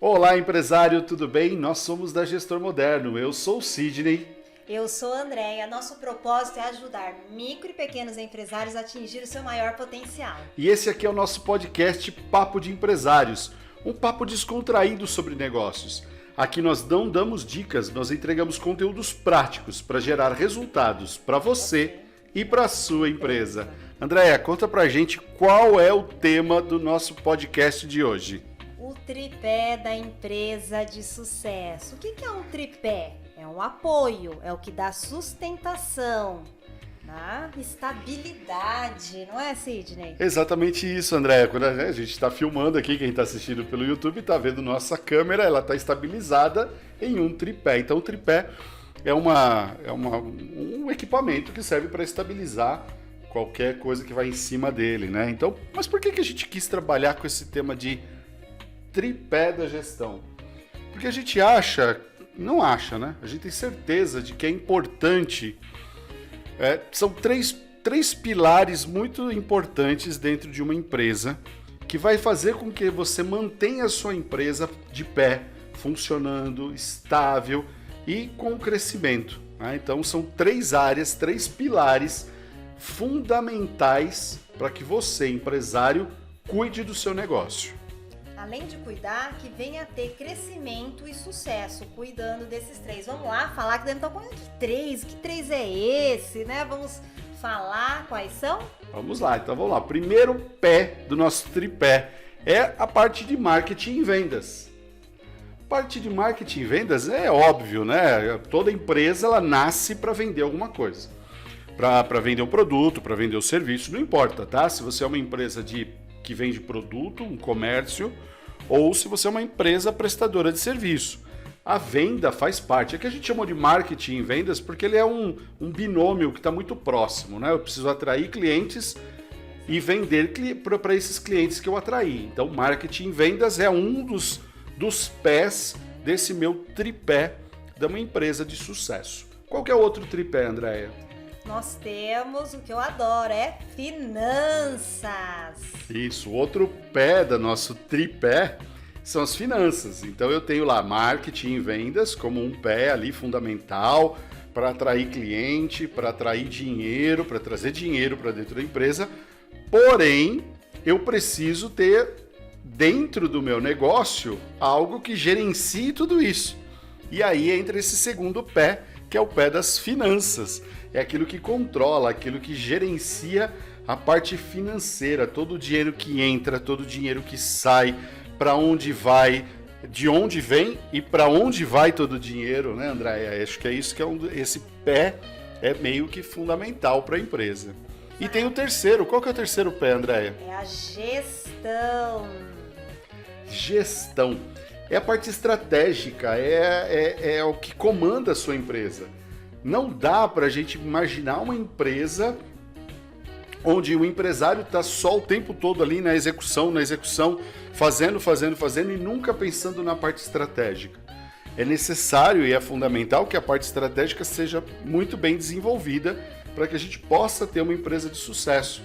Olá, empresário, tudo bem? Nós somos da Gestor Moderno. Eu sou o Sidney. Eu sou a Andréia. Nosso propósito é ajudar micro e pequenos empresários a atingir o seu maior potencial. E esse aqui é o nosso podcast Papo de Empresários, um papo descontraído sobre negócios. Aqui nós não damos dicas, nós entregamos conteúdos práticos para gerar resultados para você e para a sua empresa. Andréia, conta pra gente qual é o tema do nosso podcast de hoje. O tripé da empresa de sucesso. O que é um tripé? É um apoio, é o que dá sustentação, né? Estabilidade, não é, Sidney? Exatamente isso, Andréia. Quando a gente está filmando aqui, quem está assistindo pelo YouTube está vendo nossa câmera, ela está estabilizada em um tripé. Então o tripé é um equipamento que serve para estabilizar qualquer coisa que vai em cima dele, né? Então, mas por que a gente quis trabalhar com esse tema de tripé da gestão? Porque a gente não acha, né? A gente tem certeza de que é importante. São três pilares muito importantes dentro de uma empresa que vai fazer com que você mantenha a sua empresa de pé, funcionando, estável e com crescimento, né? Então são três áreas, três pilares fundamentais para que você, empresário, cuide do seu negócio. Além de cuidar, que venha a ter crescimento e sucesso, cuidando desses três. Vamos lá, falar que deve estar com que três é esse, né? Vamos falar quais são? Vamos lá, então vamos lá. Primeiro pé do nosso tripé é a parte de marketing e vendas. Parte de marketing e vendas é óbvio, né? Toda empresa ela nasce para vender alguma coisa. Para vender um produto, para vender um serviço, não importa, tá? Se você é uma empresa que vende produto, um comércio, ou se você é uma empresa prestadora de serviço. A venda faz parte. É que a gente chama de marketing e vendas porque ele é um binômio que está muito próximo, né? Eu preciso atrair clientes e vender para esses clientes que eu atraí. Então, marketing e vendas é um dos pés desse meu tripé de uma empresa de sucesso. Qual que é o outro tripé, Andréia? Nós temos o que eu adoro, é finanças. Isso, o outro pé do nosso tripé são as finanças. Então eu tenho lá marketing e vendas como um pé ali fundamental para atrair cliente, para atrair dinheiro, para trazer dinheiro para dentro da empresa. Porém, eu preciso ter dentro do meu negócio algo que gerencie tudo isso. E aí entra esse segundo pé, que é o pé das finanças. É aquilo que controla, aquilo que gerencia a parte financeira, todo o dinheiro que entra, todo o dinheiro que sai, para onde vai, de onde vem e para onde vai todo o dinheiro, né, Andréia? Acho que é isso que esse pé é meio que fundamental para a empresa. E tem o terceiro, qual que é o terceiro pé, Andréia? É a gestão. Gestão. É a parte estratégica, é o que comanda a sua empresa. Não dá para a gente imaginar uma empresa onde o empresário está só o tempo todo ali na execução, fazendo e nunca pensando na parte estratégica. É necessário e é fundamental que a parte estratégica seja muito bem desenvolvida para que a gente possa ter uma empresa de sucesso.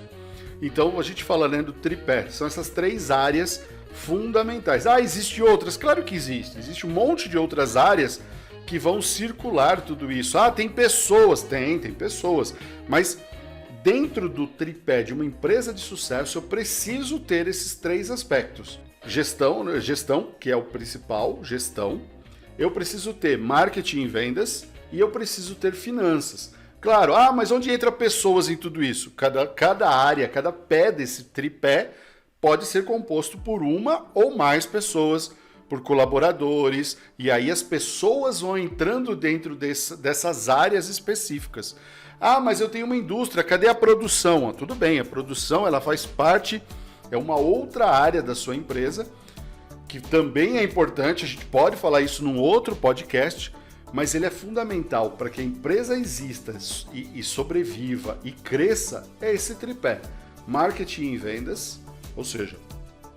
Então, a gente fala, né, do tripé, são essas três áreas fundamentais. Existem outras? Claro que existe. Existe um monte de outras áreas que vão circular tudo isso. Tem pessoas? Tem pessoas. Mas dentro do tripé de uma empresa de sucesso, eu preciso ter esses três aspectos. Gestão, que é o principal, gestão. Eu preciso ter marketing e vendas e eu preciso ter finanças. Claro, mas onde entra pessoas em tudo isso? Cada área, cada pé desse tripé pode ser composto por uma ou mais pessoas, por colaboradores, e aí as pessoas vão entrando dentro dessas áreas específicas. Mas eu tenho uma indústria, cadê a produção? Tudo bem, a produção ela faz parte, é uma outra área da sua empresa, que também é importante, a gente pode falar isso num outro podcast, mas ele é fundamental para que a empresa exista e sobreviva e cresça, é esse tripé. Marketing e vendas, ou seja,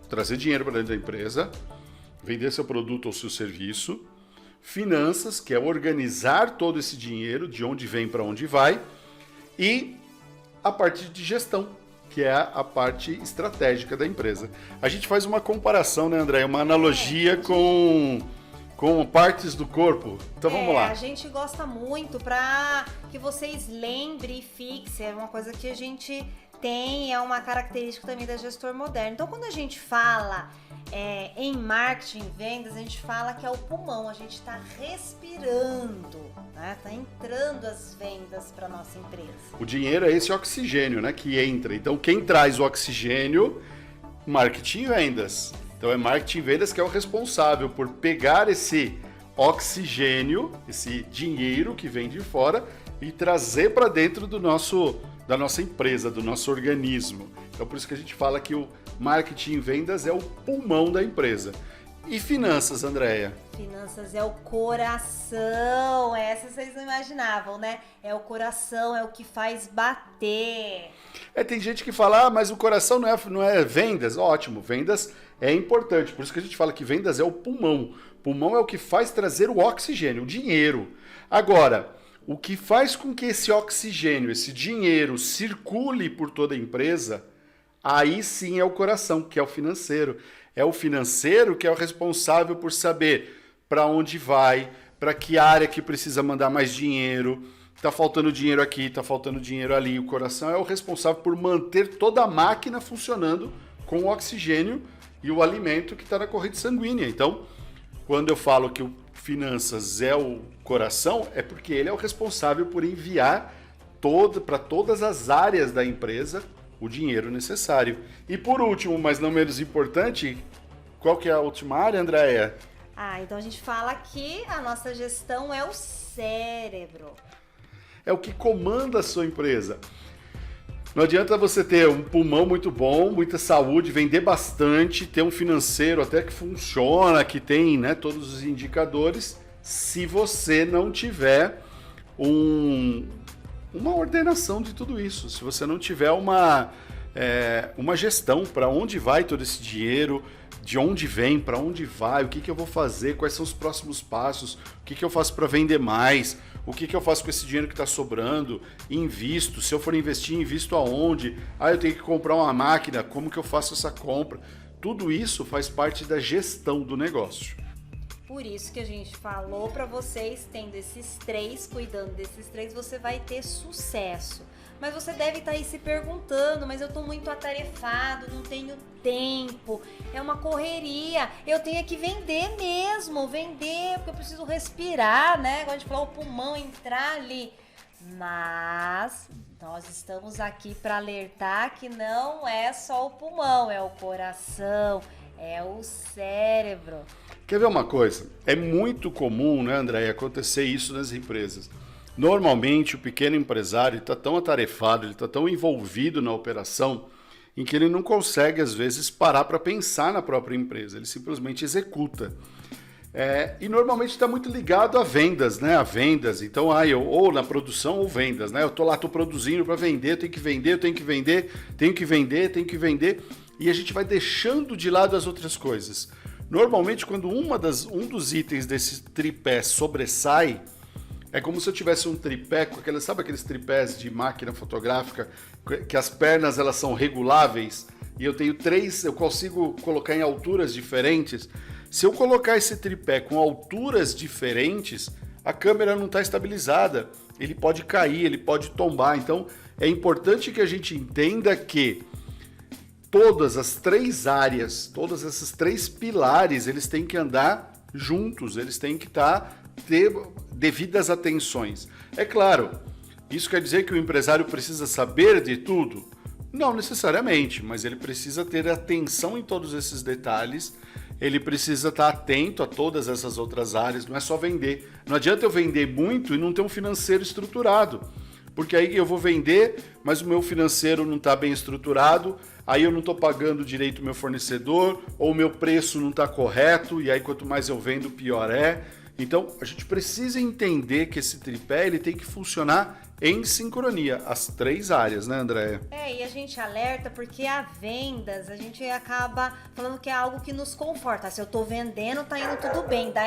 trazer dinheiro para dentro da empresa, vender seu produto ou seu serviço, finanças, que é organizar todo esse dinheiro, de onde vem para onde vai, e a parte de gestão, que é a parte estratégica da empresa. A gente faz uma comparação, né, André? Uma analogia com partes do corpo. Então vamos lá. A gente gosta muito para que vocês lembrem e fixem. É uma coisa que a gente tem, é uma característica também da gestor moderno. Então, quando a gente fala em marketing, vendas, a gente fala que é o pulmão. A gente está respirando, né? Tá entrando as vendas para nossa empresa. O dinheiro é esse oxigênio, né, que entra. Então, quem traz o oxigênio? Marketing e vendas. Então é marketing e vendas que é o responsável por pegar esse oxigênio, esse dinheiro que vem de fora e trazer para dentro da nossa empresa, do nosso organismo. Então por isso que a gente fala que o marketing e vendas é o pulmão da empresa. E finanças, Andréia? Finanças é o coração, essa vocês não imaginavam, né? É o coração, é o que faz bater. Tem gente que fala, mas o coração não é vendas. Ótimo, vendas é importante, por isso que a gente fala que vendas é o pulmão. Pulmão é o que faz trazer o oxigênio, o dinheiro. Agora, o que faz com que esse oxigênio, esse dinheiro circule por toda a empresa, aí sim é o coração, que é o financeiro. É o financeiro que é o responsável por saber para onde vai, para que área que precisa mandar mais dinheiro, está faltando dinheiro aqui, está faltando dinheiro ali. O coração é o responsável por manter toda a máquina funcionando com o oxigênio e o alimento que está na corrente sanguínea. Então, quando eu falo que o finanças é o coração, é porque ele é o responsável por enviar para todas as áreas da empresa o dinheiro necessário. E por último, mas não menos importante, qual que é a última área, Andréia? Então a gente fala que a nossa gestão é o cérebro. É o que comanda a sua empresa. Não adianta você ter um pulmão muito bom, muita saúde, vender bastante, ter um financeiro até que funciona, que tem, né, todos os indicadores, se você não tiver uma ordenação de tudo isso, se você não tiver uma gestão para onde vai todo esse dinheiro, de onde vem, para onde vai, o que eu vou fazer, quais são os próximos passos, o que eu faço para vender mais, o que eu faço com esse dinheiro que está sobrando, invisto, se eu for investir, invisto aonde, eu tenho que comprar uma máquina, como que eu faço essa compra? Tudo isso faz parte da gestão do negócio. Por isso que a gente falou para vocês, tendo esses três, cuidando desses três, você vai ter sucesso. Mas você deve estar aí se perguntando, mas eu estou muito atarefado, não tenho tempo, é uma correria, eu tenho que vender mesmo, porque eu preciso respirar, né? Agora a gente falou, o pulmão entrar ali. Mas nós estamos aqui para alertar que não é só o pulmão, é o coração, é o cérebro. Quer ver uma coisa? É muito comum, né, André, acontecer isso nas empresas. Normalmente, o pequeno empresário está tão atarefado, ele está tão envolvido na operação, em que ele não consegue, às vezes, parar para pensar na própria empresa. Ele simplesmente executa. E normalmente está muito ligado a vendas, né? A vendas. Então, ou na produção ou vendas, né? Eu estou produzindo para vender, tenho que vender. E a gente vai deixando de lado as outras coisas. Normalmente, quando um dos itens desse tripé sobressai, é como se eu tivesse um tripé, sabe aqueles tripés de máquina fotográfica, que as pernas elas são reguláveis, e eu tenho eu consigo colocar em alturas diferentes. Se eu colocar esse tripé com alturas diferentes, a câmera não está estabilizada, ele pode cair, ele pode tombar. Então, é importante que a gente entenda que todas as três áreas, todos esses três pilares, eles têm que andar juntos, eles têm que ter devidas atenções. É claro, isso quer dizer que o empresário precisa saber de tudo? Não necessariamente, mas ele precisa ter atenção em todos esses detalhes, ele precisa estar atento a todas essas outras áreas, não é só vender. Não adianta eu vender muito e não ter um financeiro estruturado, porque aí eu vou vender, mas o meu financeiro não está bem estruturado, aí eu não estou pagando direito o meu fornecedor, ou o meu preço não está correto, e aí quanto mais eu vendo, pior é. Então, a gente precisa entender que esse tripé ele tem que funcionar em sincronia, as três áreas, né, Andréia? E a gente alerta porque a vendas, a gente acaba falando que é algo que nos conforta. Se eu tô vendendo, tá indo tudo bem. Dá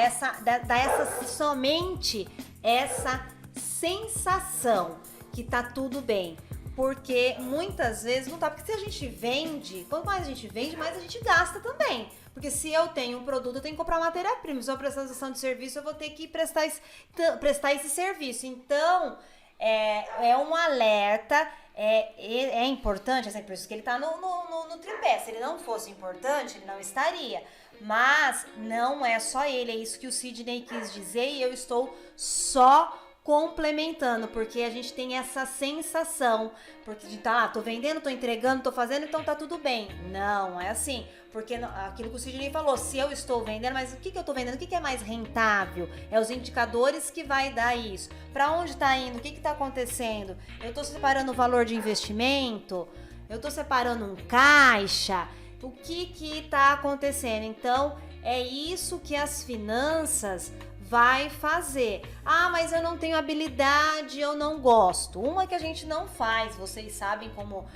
somente essa sensação que tá tudo bem. Porque muitas vezes não tá. Porque se a gente vende, quanto mais a gente vende, mais a gente gasta também. Porque se eu tenho um produto, eu tenho que comprar matéria-prima. Se eu prestar prestação de serviço, eu vou ter que prestar esse serviço. Então, é um alerta. É importante, assim, por isso que ele tá no tripé. Se ele não fosse importante, ele não estaria. Mas não é só ele, é isso que o Sidney quis dizer e eu estou só complementando, porque a gente tem essa sensação, porque de tô vendendo, tô entregando, tô fazendo, então tá tudo bem. Não, é assim, porque aquilo que o Sidney falou, se eu estou vendendo, mas o que eu tô vendendo, o que é mais rentável? É os indicadores que vai dar isso. Para onde tá indo? O que tá acontecendo? Eu tô separando o valor de investimento? Eu tô separando um caixa? O que tá acontecendo? Então, é isso que as finanças vai fazer. Ah, mas eu não tenho habilidade, eu não gosto. Uma que a gente não faz, vocês sabem como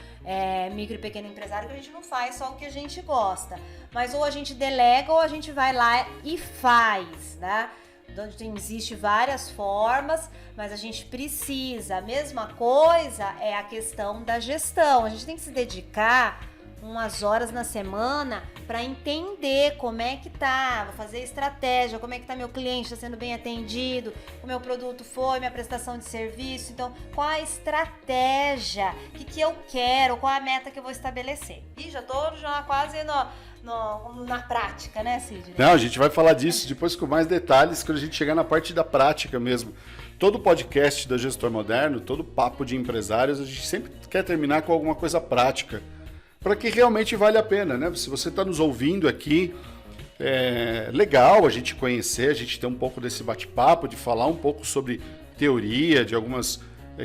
micro e pequeno empresário, que a gente não faz só o que a gente gosta. Mas ou a gente delega ou a gente vai lá e faz, né? Existem várias formas, mas a gente precisa. A mesma coisa é a questão da gestão. A gente tem que se dedicar umas horas na semana para entender como é que tá, vou fazer estratégia, como é que tá meu cliente, está sendo bem atendido, o meu produto foi, minha prestação de serviço, então qual a estratégia, o que eu quero, qual a meta que eu vou estabelecer. E já tô quase na prática, né, Sidney? Não, a gente vai falar disso depois com mais detalhes, quando a gente chegar na parte da prática mesmo. Todo podcast da Gestor Moderno, todo papo de empresários, a gente sempre quer terminar com alguma coisa prática, para que realmente vale a pena, né? Se você está nos ouvindo aqui, é legal a gente conhecer, a gente ter um pouco desse bate-papo, de falar um pouco sobre teoria, de algumas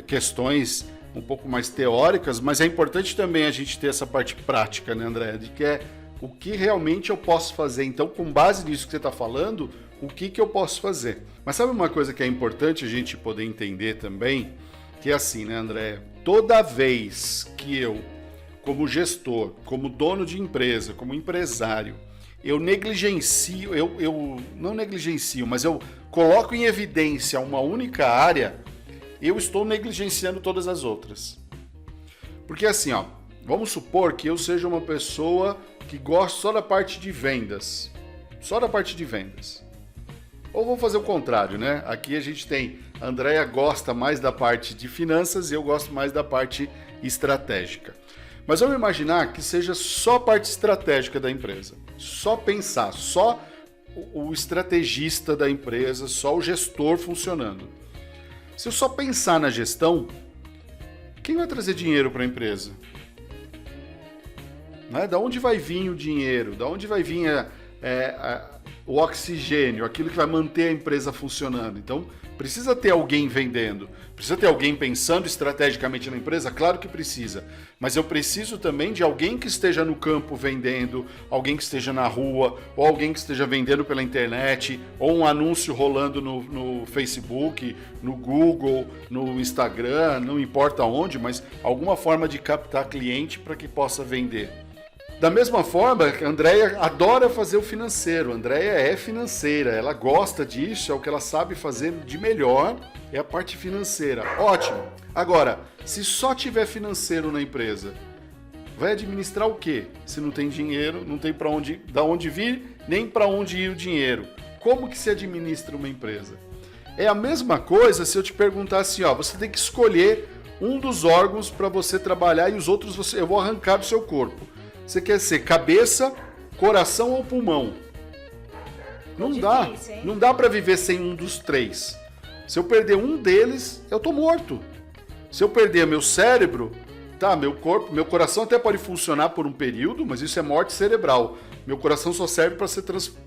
questões um pouco mais teóricas, mas é importante também a gente ter essa parte prática, né, André? De que o que realmente eu posso fazer. Então, com base nisso que você está falando, o que eu posso fazer? Mas sabe uma coisa que é importante a gente poder entender também? Que é assim, né, André? Toda vez que eu, como gestor, como dono de empresa, como empresário, eu negligencio, eu não negligencio, mas eu coloco em evidência uma única área, eu estou negligenciando todas as outras. Porque assim, vamos supor que eu seja uma pessoa que gosta só da parte de vendas. Só da parte de vendas. Ou vou fazer o contrário, né? Aqui a gente tem, a Andréia gosta mais da parte de finanças e eu gosto mais da parte estratégica. Mas vamos imaginar que seja só a parte estratégica da empresa. Só pensar, só o estrategista da empresa, só o gestor funcionando. Se eu só pensar na gestão, quem vai trazer dinheiro para a empresa? Né? Da onde vai vir o dinheiro? Da onde vai vir o oxigênio, aquilo que vai manter a empresa funcionando? Então, precisa ter alguém vendendo, precisa ter alguém pensando estrategicamente na empresa? Claro que precisa, mas eu preciso também de alguém que esteja no campo vendendo, alguém que esteja na rua, ou alguém que esteja vendendo pela internet, ou um anúncio rolando no Facebook, no Google, no Instagram, não importa onde, mas alguma forma de captar cliente para que possa vender. Da mesma forma, a Andréia adora fazer o financeiro. A Andréia é financeira, ela gosta disso, é o que ela sabe fazer de melhor, é a parte financeira. Ótimo. Agora, se só tiver financeiro na empresa, vai administrar o quê? Se não tem dinheiro, não tem da onde vir, nem para onde ir o dinheiro. Como que se administra uma empresa? É a mesma coisa se eu te perguntar assim, você tem que escolher um dos órgãos para você trabalhar e os outros eu vou arrancar do seu corpo. Você quer ser cabeça, coração ou pulmão? Não dá. Não dá para viver sem um dos três. Se eu perder um deles, eu tô morto. Se eu perder meu cérebro, meu corpo, meu coração até pode funcionar por um período, mas isso é morte cerebral. Meu coração só serve para ser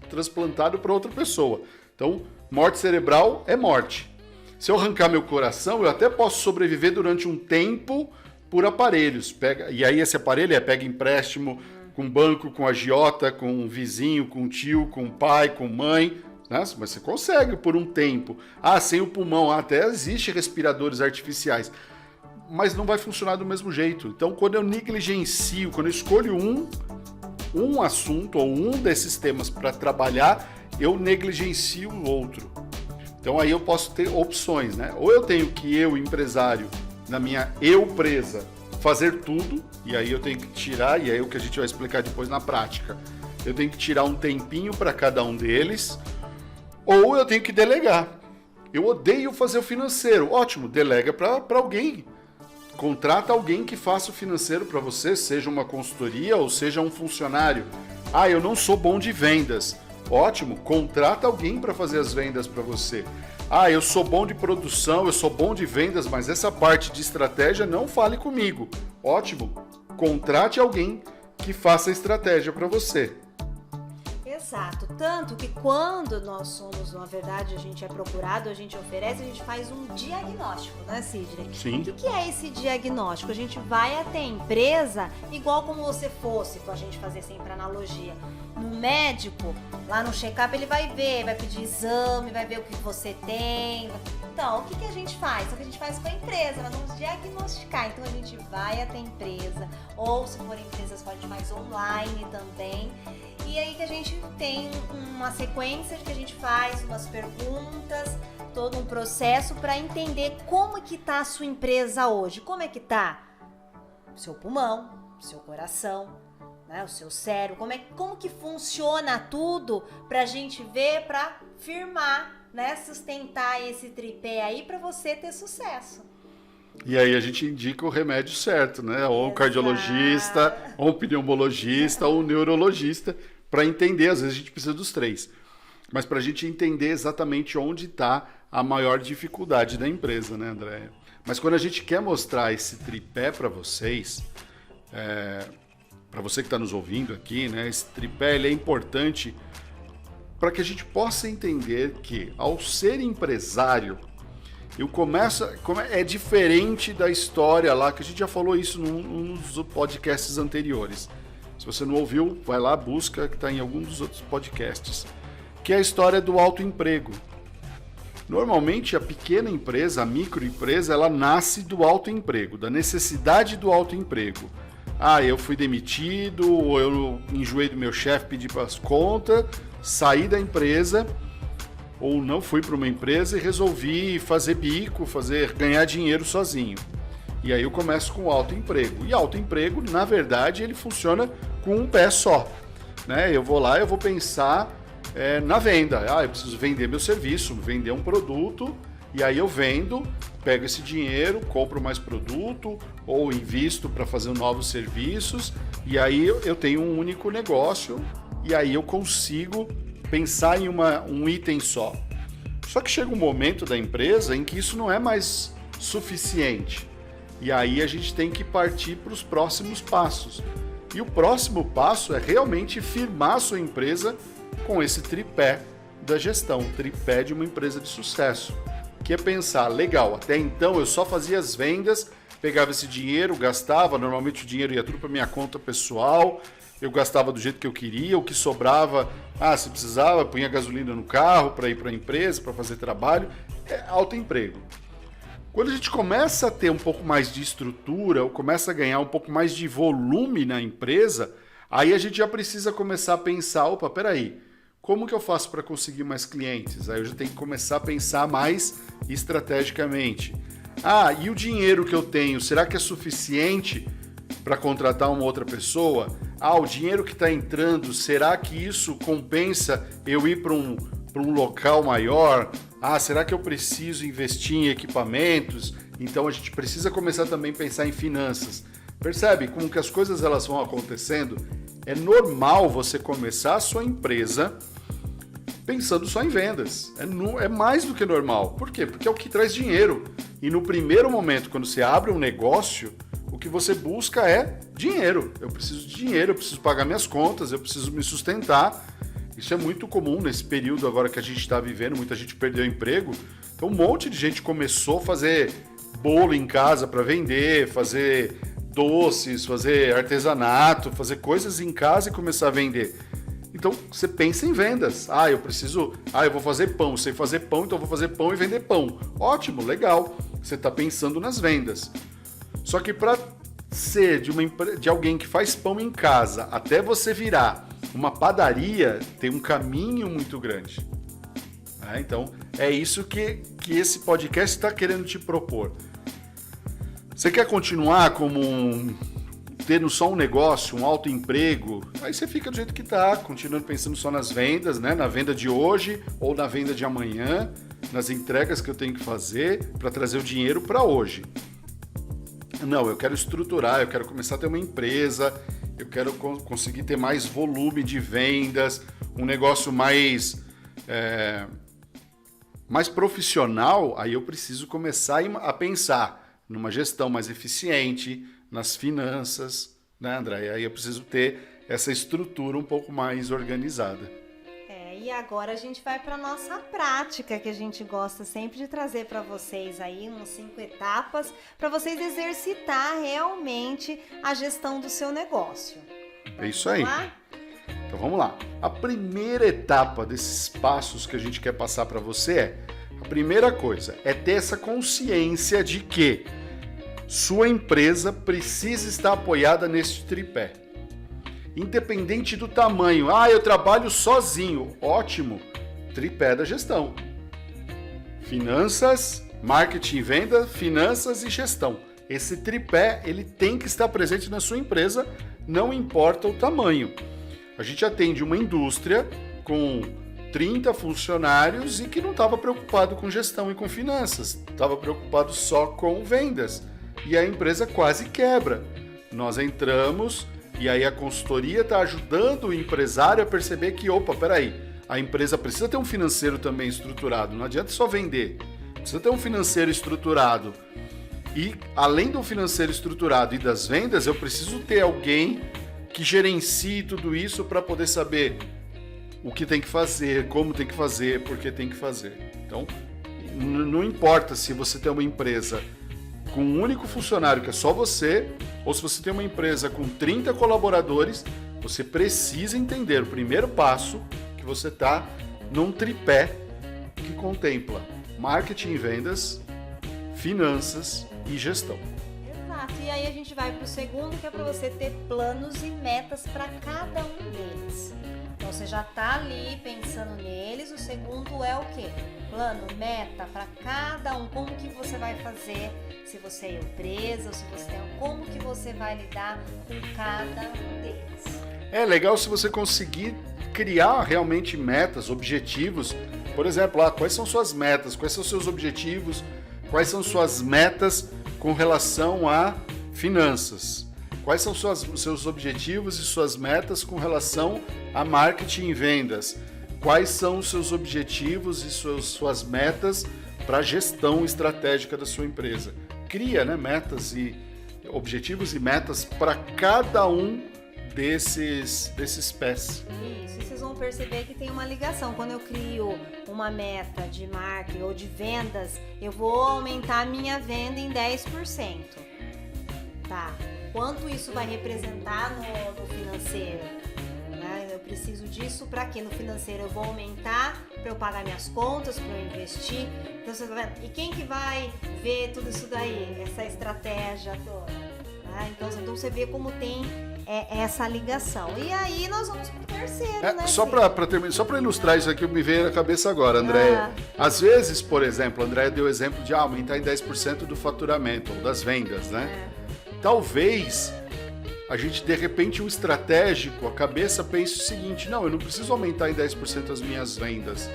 transplantado para outra pessoa. Então, morte cerebral é morte. Se eu arrancar meu coração, eu até posso sobreviver durante um tempo por aparelhos. E aí esse aparelho pega empréstimo com banco, com agiota, com um vizinho, com um tio, com um pai, com mãe. Né? Mas você consegue por um tempo. Sem o pulmão, até existe respiradores artificiais. Mas não vai funcionar do mesmo jeito. Então, quando eu negligencio, quando eu escolho um assunto ou um desses temas para trabalhar, eu negligencio o outro. Então, aí eu posso ter opções, né? Ou eu tenho que, empresário, na minha empresa, fazer tudo, e aí eu tenho que tirar, e aí é o que a gente vai explicar depois na prática. Eu tenho que tirar um tempinho para cada um deles, ou eu tenho que delegar. Eu odeio fazer o financeiro. Ótimo, delega para alguém. Contrata alguém que faça o financeiro para você, seja uma consultoria ou seja um funcionário. Ah, eu não sou bom de vendas. Ótimo, contrata alguém para fazer as vendas para você. Ah, eu sou bom de produção, eu sou bom de vendas, mas essa parte de estratégia não fale comigo. Ótimo, contrate alguém que faça a estratégia para você. Exato, tanto que quando nós somos, na verdade, a gente é procurado, a gente oferece, a gente faz um diagnóstico, né, Sidney? Sim. O que é esse diagnóstico? A gente vai até a empresa, igual como você fosse, para a gente fazer sempre analogia. No médico, lá no check-up, ele vai ver, vai pedir exame, vai ver o que você tem. Então, o que a gente faz? O que a gente faz com a empresa, nós vamos diagnosticar. Então, a gente vai até a empresa, ou se for empresas, pode mais online também. E aí que a gente tem uma sequência de que a gente faz umas perguntas, todo um processo para entender como que tá a sua empresa hoje. Como é que tá o seu pulmão, o seu coração, né, o seu cérebro, como que funciona tudo pra gente ver, pra firmar, né, sustentar esse tripé aí pra você ter sucesso. E aí a gente indica o remédio certo, né? Ou um cardiologista, ou um pneumologista, ou um neurologista, para entender. Às vezes a gente precisa dos três. Mas para a gente entender exatamente onde está a maior dificuldade da empresa, né, Andréia? Mas quando a gente quer mostrar esse tripé para vocês, para você que está nos ouvindo aqui, né? Esse tripé ele é importante para que a gente possa entender que, ao ser empresário, é diferente da história lá, que a gente já falou isso num dos podcasts anteriores. Se você não ouviu, vai lá, busca, que está em algum dos outros podcasts. Que é a história do autoemprego. Normalmente, a pequena empresa, a microempresa, ela nasce do autoemprego, da necessidade do autoemprego. Ah, eu fui demitido, ou eu enjoei do meu chefe, pedi para as contas, saí da empresa, ou não fui para uma empresa e resolvi fazer bico, ganhar dinheiro sozinho. E aí eu começo com o autoemprego. E autoemprego, na verdade, ele funciona com um pé só, né? Eu vou lá, eu vou pensar na venda. Ah, eu preciso vender meu serviço, vender um produto, e aí eu vendo, pego esse dinheiro, compro mais produto, ou invisto para fazer novos serviços, e aí eu tenho um único negócio, e aí eu consigo pensar em um item só. Só que chega um momento da empresa em que isso não é mais suficiente. E aí a gente tem que partir para os próximos passos. E o próximo passo é realmente firmar a sua empresa com esse tripé da gestão, tripé de uma empresa de sucesso. Que é pensar, legal, até então eu só fazia as vendas, pegava esse dinheiro, gastava, normalmente o dinheiro ia tudo para minha conta pessoal, eu gastava do jeito que eu queria, o que sobrava, se precisava, punha gasolina no carro para ir para a empresa, para fazer trabalho, é autoemprego. Quando a gente começa a ter um pouco mais de estrutura, ou começa a ganhar um pouco mais de volume na empresa, aí a gente já precisa começar a pensar, opa, peraí, como que eu faço para conseguir mais clientes? Aí eu já tenho que começar a pensar mais estrategicamente. E o dinheiro que eu tenho, será que é suficiente para contratar uma outra pessoa? O dinheiro que está entrando, será que isso compensa eu ir para um local maior? Será que eu preciso investir em equipamentos? Então a gente precisa começar também a pensar em finanças. Percebe como que as coisas elas vão acontecendo? É normal você começar a sua empresa pensando só em vendas. É mais do que normal. Por quê? Porque é o que traz dinheiro. E no primeiro momento, quando você abre um negócio, o que você busca é dinheiro. Eu preciso de dinheiro, eu preciso pagar minhas contas, eu preciso me sustentar. Isso é muito comum nesse período agora que a gente está vivendo, muita gente perdeu o emprego. Então um monte de gente começou a fazer bolo em casa para vender, fazer doces, fazer artesanato, fazer coisas em casa e começar a vender. Então você pensa em vendas. Eu vou fazer pão, sei fazer pão, então eu vou fazer pão e vender pão. Ótimo, legal. Você está pensando nas vendas. Só que para ser de alguém que faz pão em casa até você virar uma padaria, tem um caminho muito grande. Então, é isso que esse podcast está querendo te propor. Você quer continuar como tendo só um negócio, um autoemprego? Aí você fica do jeito que tá, continuando pensando só nas vendas, né? Na venda de hoje ou na venda de amanhã, nas entregas que eu tenho que fazer para trazer o dinheiro para hoje. Não, eu quero estruturar, eu quero começar a ter uma empresa, eu quero conseguir ter mais volume de vendas, um negócio mais profissional. Aí eu preciso começar a pensar numa gestão mais eficiente, nas finanças, né, André? E aí eu preciso ter essa estrutura um pouco mais organizada. E agora a gente vai para nossa prática, que a gente gosta sempre de trazer para vocês aí uns 5 etapas para vocês exercitar realmente a gestão do seu negócio. É isso aí. Então vamos lá. A primeira etapa desses passos que a gente quer passar para você a primeira coisa é ter essa consciência de que sua empresa precisa estar apoiada nesse tripé. Independente do tamanho. Eu trabalho sozinho. Ótimo. Tripé da gestão. Finanças, marketing e venda, finanças e gestão. Esse tripé, ele tem que estar presente na sua empresa, não importa o tamanho. A gente atende uma indústria com 30 funcionários e que não estava preocupado com gestão e com finanças. Estava preocupado só com vendas. E a empresa quase quebra. Nós entramos e aí a consultoria está ajudando o empresário a perceber que, peraí, a empresa precisa ter um financeiro também estruturado. Não adianta só vender. Precisa ter um financeiro estruturado. E além do financeiro estruturado e das vendas, eu preciso ter alguém que gerencie tudo isso para poder saber o que tem que fazer, como tem que fazer, por que tem que fazer. Então, não importa se você tem uma empresa com um único funcionário, que é só você, ou se você tem uma empresa com 30 colaboradores, você precisa entender o primeiro passo que você está num tripé que contempla marketing e vendas, finanças e gestão. Exato, e aí a gente vai para o segundo, que é para você ter planos e metas para cada um deles. Então você já está ali pensando neles. O segundo é o quê? Plano, meta para cada um. Como que você vai fazer? Se você é empresa, ou se você tem, como que você vai lidar com cada um deles? É legal se você conseguir criar realmente metas, objetivos. Por exemplo, quais são suas metas? Quais são seus objetivos? Quais são suas metas com relação a finanças? Quais são seus objetivos e suas metas com relação a marketing e vendas? Quais são os seus objetivos e suas metas para a gestão estratégica da sua empresa? Cria, metas e objetivos e metas para cada um desses pés. Isso, e vocês vão perceber que tem uma ligação. Quando eu crio uma meta de marketing ou de vendas, eu vou aumentar a minha venda em 10%. Tá? Quanto isso vai representar no financeiro? Eu preciso disso para quê? No financeiro eu vou aumentar para eu pagar minhas contas, para eu investir. Então, você tá vendo? E quem que vai ver tudo isso daí? Essa estratégia toda. Então você vê como tem essa ligação. E aí nós vamos pro terceiro, né? Só para ilustrar isso aqui, me veio na cabeça agora, Andréia. Às vezes, por exemplo, a Andréia deu o exemplo de aumentar em 10% do faturamento, ou das vendas, né? Talvez a gente, de repente, um estratégico, a cabeça pense o seguinte: não, eu não preciso aumentar em 10% as minhas vendas,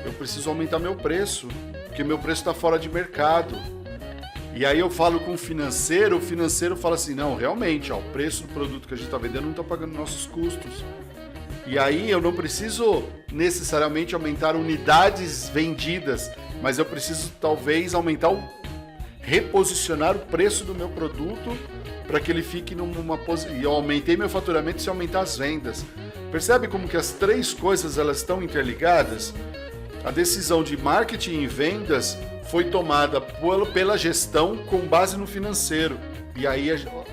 eu preciso aumentar meu preço, porque meu preço está fora de mercado. E aí eu falo com o financeiro fala assim: não, realmente, o preço do produto que a gente está vendendo não está pagando nossos custos. E aí eu não preciso necessariamente aumentar unidades vendidas, mas eu preciso talvez reposicionar o preço do meu produto para que ele fique numa posição. E eu aumentei meu faturamento se aumentar as vendas. Percebe como que as três coisas elas estão interligadas? A decisão de marketing e vendas foi tomada pela gestão com base no financeiro. E aí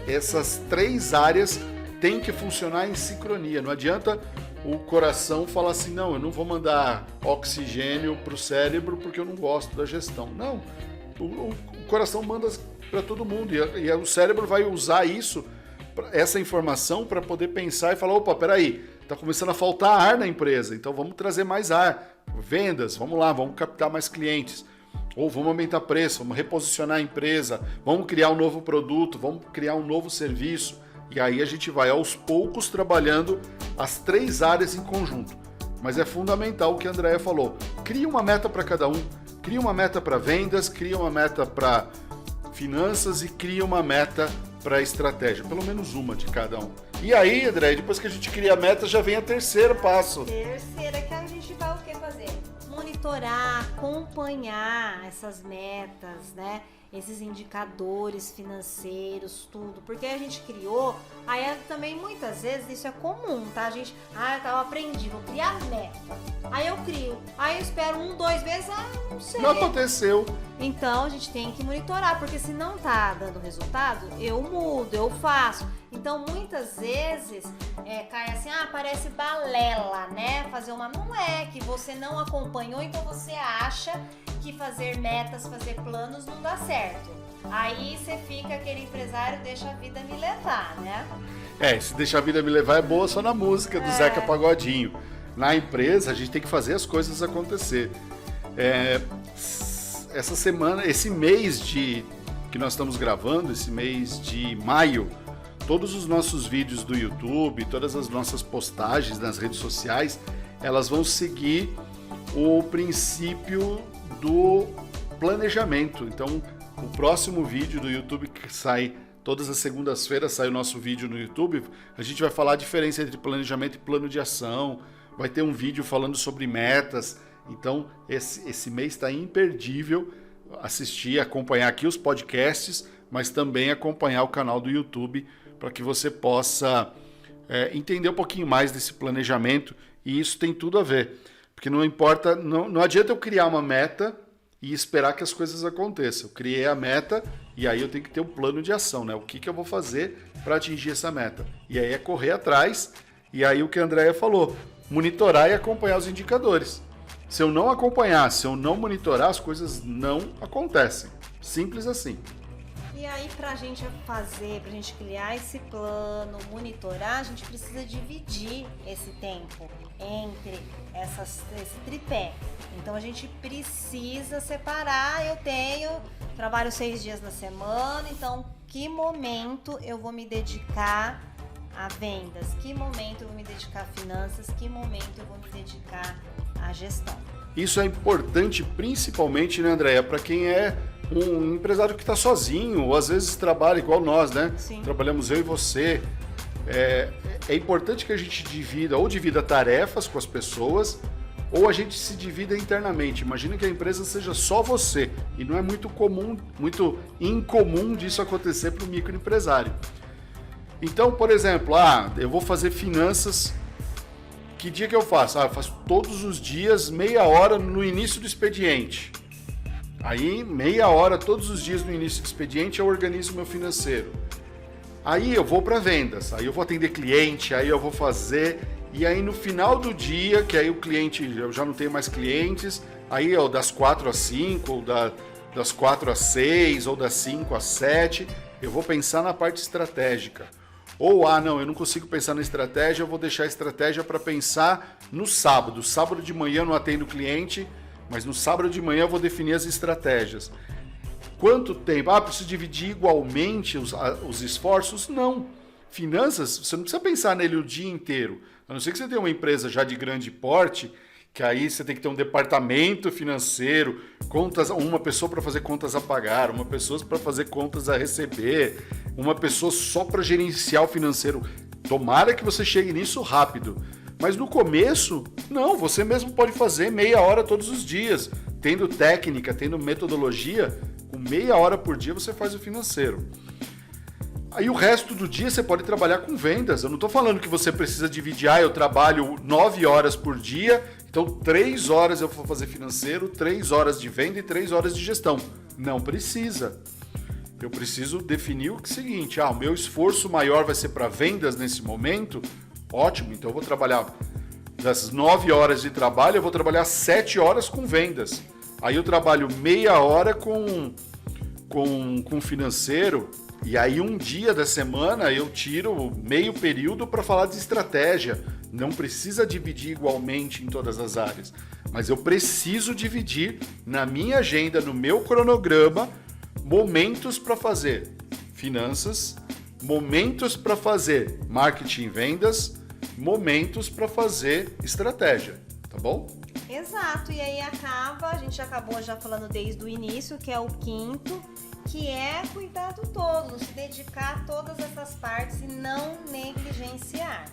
essas três áreas têm que funcionar em sincronia. Não adianta o coração falar assim: não, eu não vou mandar oxigênio para o cérebro porque eu não gosto da gestão. Não, o coração manda para todo mundo e o cérebro vai usar essa informação para poder pensar e falar: peraí, está começando a faltar ar na empresa, então vamos trazer mais ar. Vendas, vamos lá, vamos captar mais clientes. Ou vamos aumentar preço, vamos reposicionar a empresa, vamos criar um novo produto, vamos criar um novo serviço. E aí a gente vai aos poucos trabalhando as 3 áreas em conjunto. Mas é fundamental o que a Andrea falou. Cria uma meta para cada um. Cria uma meta para vendas, cria uma meta para finanças e cria uma meta para estratégia. Pelo menos uma de cada um. E aí, Andrea, depois que a gente cria a meta, já vem o terceiro passo. Terceira, que a gente vai o que fazer? Monitorar, acompanhar essas metas, né? Esses indicadores financeiros, tudo. Porque a gente criou, aí também muitas vezes isso é comum, tá? A gente, eu aprendi, vou criar meta. Aí eu crio, aí eu espero 1, 2 meses, não sei. Não aconteceu. Então a gente tem que monitorar, porque se não tá dando resultado, eu mudo, eu faço. Então muitas vezes cai assim, parece balela, né? Fazer uma. Não é que você não acompanhou, então você acha que fazer metas, fazer planos não dá certo. Aí você fica aquele empresário, deixa a vida me levar, né? Se deixa a vida me levar é boa só na música do Zeca Pagodinho. Na empresa a gente tem que fazer as coisas acontecer. Essa semana, esse mês que nós estamos gravando, esse mês de maio, todos os nossos vídeos do YouTube, todas as nossas postagens nas redes sociais, elas vão seguir o princípio do planejamento. Então, o próximo vídeo do YouTube que sai todas as segundas-feiras, sai o nosso vídeo no YouTube, a gente vai falar a diferença entre planejamento e plano de ação, vai ter um vídeo falando sobre metas. Então, esse mês está imperdível assistir, acompanhar aqui os podcasts, mas também acompanhar o canal do YouTube para que você possa entender um pouquinho mais desse planejamento, e isso tem tudo a ver. Porque não importa, não adianta eu criar uma meta e esperar que as coisas aconteçam. Eu criei a meta e aí eu tenho que ter um plano de ação, né? O que eu vou fazer para atingir essa meta? E aí é correr atrás, e aí o que a Andrea falou, monitorar e acompanhar os indicadores. Se eu não acompanhar, se eu não monitorar, as coisas não acontecem. Simples assim. E aí, pra gente fazer, pra gente criar esse plano, monitorar, a gente precisa dividir esse tempo entre esse tripé. Então, a gente precisa separar. Trabalho 6 dias na semana, então, que momento eu vou me dedicar a vendas? Que momento eu vou me dedicar a finanças? Que momento eu vou me dedicar à gestão? Isso é importante, principalmente, né, Andréia, para quem é um empresário que está sozinho, ou às vezes trabalha igual nós, né? Sim. Trabalhamos eu e você. É importante que a gente divida tarefas com as pessoas, ou a gente se divida internamente. Imagina que a empresa seja só você, e não é muito incomum disso acontecer para o microempresário. Então, por exemplo, eu vou fazer finanças. Que dia que eu faço? Eu faço todos os dias, meia hora no início do expediente. Aí, meia hora todos os dias no início do expediente, eu organizo meu financeiro. Aí eu vou para vendas, aí eu vou atender cliente, aí eu vou fazer. E aí no final do dia, que aí o cliente, eu já não tenho mais clientes, aí das 4 às 5, ou das 4 às 6, ou das 5 às 7, eu vou pensar na parte estratégica. Ou, não, eu não consigo pensar na estratégia, eu vou deixar a estratégia para pensar no sábado. Sábado de manhã eu não atendo o cliente, mas no sábado de manhã eu vou definir as estratégias. Quanto tempo? Preciso dividir igualmente os esforços? Não. Finanças, você não precisa pensar nele o dia inteiro. A não ser que você tenha uma empresa já de grande porte, que aí você tem que ter um departamento financeiro, uma pessoa para fazer contas a pagar, uma pessoa para fazer contas a receber, uma pessoa só para gerenciar o financeiro. Tomara que você chegue nisso rápido. Mas no começo, não, você mesmo pode fazer meia hora todos os dias. Tendo técnica, tendo metodologia, com meia hora por dia você faz o financeiro. Aí o resto do dia você pode trabalhar com vendas. Eu não estou falando que você precisa dividir, eu trabalho 9 horas por dia, então 3 horas eu vou fazer financeiro, 3 horas de venda e 3 horas de gestão. Não precisa. Eu preciso definir o seguinte, o meu esforço maior vai ser para vendas nesse momento, ótimo, então eu vou trabalhar das 9 horas de trabalho, eu vou trabalhar 7 horas com vendas. Aí eu trabalho meia hora com financeiro, e aí um dia da semana eu tiro meio período para falar de estratégia. Não precisa dividir igualmente em todas as áreas, mas eu preciso dividir na minha agenda, no meu cronograma, momentos para fazer finanças, momentos para fazer marketing e vendas, momentos para fazer estratégia, tá bom? Exato, e aí a gente acabou já falando desde o início, que é o quinto, que é cuidar do todo, se dedicar a todas essas partes e não negligenciar.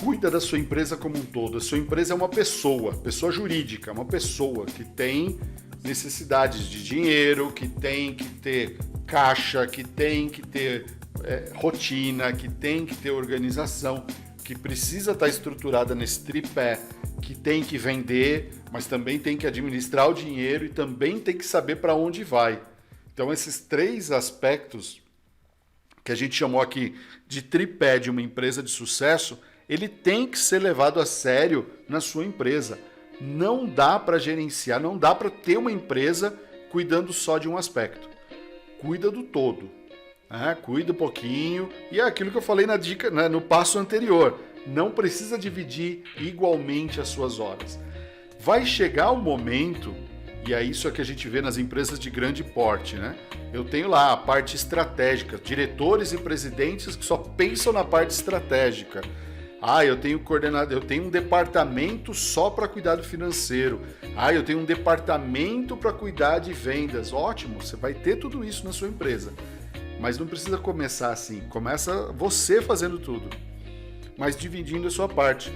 Cuida da sua empresa como um todo. A sua empresa é uma pessoa jurídica, uma pessoa que tem necessidades de dinheiro, que tem que ter caixa, que tem que ter rotina, que tem que ter organização, que precisa estar estruturada nesse tripé, que tem que vender, mas também tem que administrar o dinheiro e também tem que saber para onde vai. Então, esses 3 aspectos que a gente chamou aqui de tripé de uma empresa de sucesso, ele tem que ser levado a sério na sua empresa. Não dá para gerenciar, não dá para ter uma empresa cuidando só de um aspecto. Cuida do todo. Cuida um pouquinho. E é aquilo que eu falei na dica, no passo anterior. Não precisa dividir igualmente as suas horas. Vai chegar um momento, e é isso que a gente vê nas empresas de grande porte, né? Eu tenho lá a parte estratégica, diretores e presidentes que só pensam na parte estratégica. Eu tenho coordenador, eu tenho um departamento só para cuidar do financeiro. Eu tenho um departamento para cuidar de vendas. Ótimo, você vai ter tudo isso na sua empresa. Mas não precisa começar assim. Começa você fazendo tudo, mas dividindo a sua parte.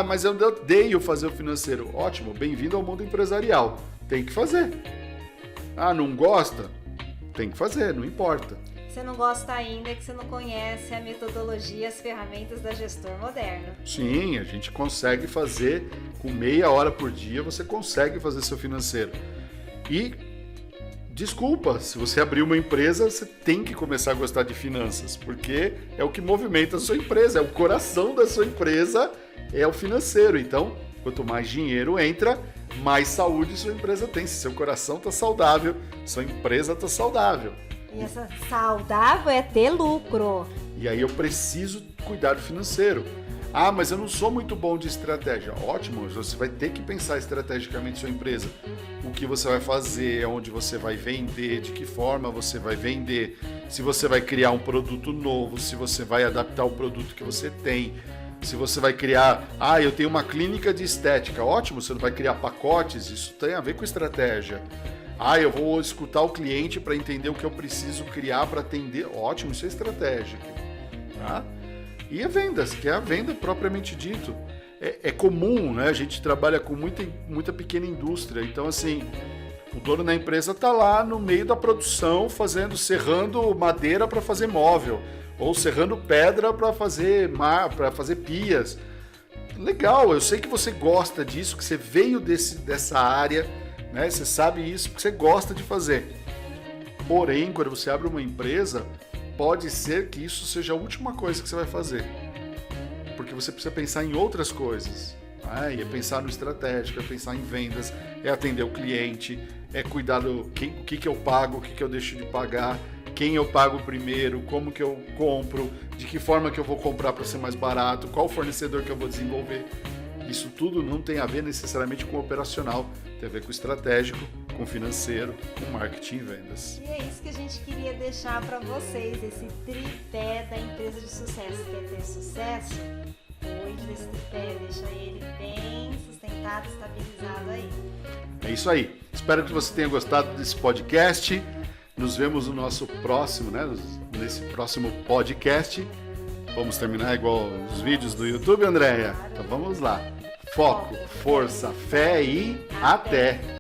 Mas eu odeio fazer o financeiro. Ótimo, bem-vindo ao mundo empresarial. Tem que fazer. Não gosta? Tem que fazer, não importa. Você não gosta ainda que você não conhece a metodologia, as ferramentas da gestor moderno. Sim, a gente consegue fazer com meia hora por dia, você consegue fazer seu financeiro. E, desculpa, se você abrir uma empresa, você tem que começar a gostar de finanças, porque é o que movimenta a sua empresa, é o coração da sua empresa, é o financeiro. Então, quanto mais dinheiro entra, mais saúde sua empresa tem. Se seu coração está saudável, sua empresa está saudável. E essa saudável é ter lucro. E aí eu preciso cuidar do financeiro. Mas eu não sou muito bom de estratégia. Ótimo, você vai ter que pensar estrategicamente sua empresa. O que você vai fazer, onde você vai vender, de que forma você vai vender, se você vai criar um produto novo, se você vai adaptar o produto que você tem, se você vai criar... eu tenho uma clínica de estética. Ótimo, você não vai criar pacotes, isso tem a ver com estratégia. Eu vou escutar o cliente para entender o que eu preciso criar para atender. Ótimo, isso é estratégico. Tá? E a vendas, que é a venda propriamente dito. É comum, né? A gente trabalha com muita pequena indústria. Então, assim, o dono da empresa está lá no meio da produção, serrando madeira para fazer móvel, ou serrando pedra para fazer pias. Legal, eu sei que você gosta disso, que você veio dessa área, né? Você sabe isso porque você gosta de fazer. Porém, quando você abre uma empresa, pode ser que isso seja a última coisa que você vai fazer. Porque você precisa pensar em outras coisas. É pensar no estratégico, é pensar em vendas, é atender o cliente, é cuidar do o que eu pago, o que eu deixo de pagar, quem eu pago primeiro, como que eu compro, de que forma que eu vou comprar para ser mais barato, qual fornecedor que eu vou desenvolver. Isso tudo não tem a ver necessariamente com o operacional, tem a ver com o estratégico, com o financeiro, com marketing e vendas. E é isso que a gente queria deixar para vocês, esse tripé da empresa de sucesso. Quer ter sucesso? Cuide desse tripé, deixa ele bem sustentado, estabilizado aí. É isso aí. Espero que você tenha gostado desse podcast. Nos vemos no nosso próximo, nesse próximo podcast. Vamos terminar igual os vídeos do YouTube, Andréia? Então vamos lá. Foco, força, fé e até!